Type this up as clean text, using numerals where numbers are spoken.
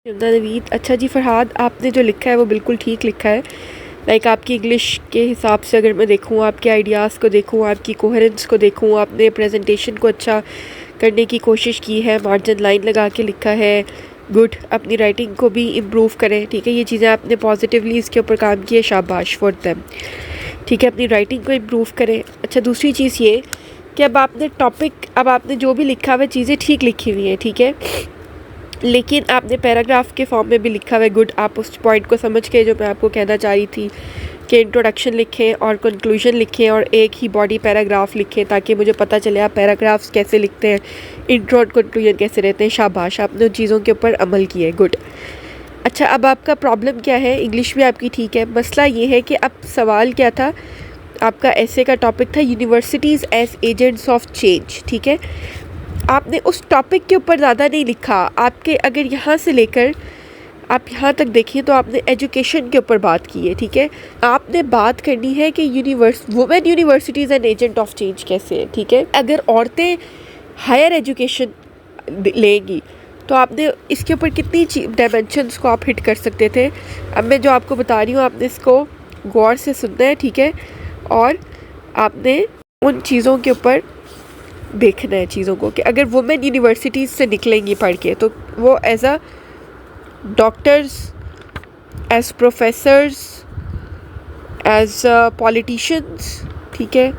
यमुना नवीद। अच्छा जी फ़रहाद, आपने जो लिखा है वो बिल्कुल ठीक लिखा है। लाइक आपकी इंग्लिश के हिसाब से अगर मैं देखूँ, आपके आइडियाज़ को देखूँ, आपकी कोहेरेंस को देखूँ, आपने प्रेजेंटेशन को अच्छा करने की कोशिश की है, मार्जिन लाइन लगा के लिखा है, गुड। अपनी राइटिंग को भी इम्प्रूव करें, ठीक है। ये चीज़ें आपने पॉजिटिवली इसके ऊपर काम किया, शाबाश फॉर देम, ठीक है। अपनी राइटिंग को इम्प्रूव करें। अच्छा, दूसरी चीज़ ये कि अब आपने जो भी लिखा हुआ चीज़ें ठीक लिखी हुई हैं, ठीक है, लेकिन आपने पैराग्राफ के फॉर्म में भी लिखा हुआ है, गुड। आप उस पॉइंट को समझ के जो मैं आपको कहना चाह रही थी कि इंट्रोडक्शन लिखें और कंक्लूजन लिखें और एक ही बॉडी पैराग्राफ लिखें, ताकि मुझे पता चले आप पैराग्राफ्स कैसे लिखते हैं, इंट्रो और कंक्लूजन कैसे रहते हैं। शाबाश, आपने उन चीज़ों के ऊपर अमल किया है, गुड। अच्छा, अब आपका प्रॉब्लम क्या है? इंग्लिश भी आपकी ठीक है, मसला ये है कि अब सवाल क्या था आपका? ऐसे का टॉपिक था universities as agents of change, ठीक है। आपने उस टॉपिक के ऊपर ज़्यादा नहीं लिखा। आपके अगर यहाँ से लेकर आप यहाँ तक देखिए तो आपने एजुकेशन के ऊपर बात की है, ठीक है। आपने बात करनी है कि women universities and agent of change कैसे है, ठीक है। अगर औरतें हायर एजुकेशन लेंगी तो आपने इसके ऊपर कितनी डायमेंशंस को आप हिट कर सकते थे। अब मैं जो आपको बता रही हूँ, आपने इसको गौर से सुनना है, ठीक है, और आपने उन चीज़ों के ऊपर देखना है चीज़ों को कि अगर वुमेन यूनिवर्सिटीज़ से निकलेंगी पढ़ के तो वो as a doctors, as professors, as politicians, ठीक है,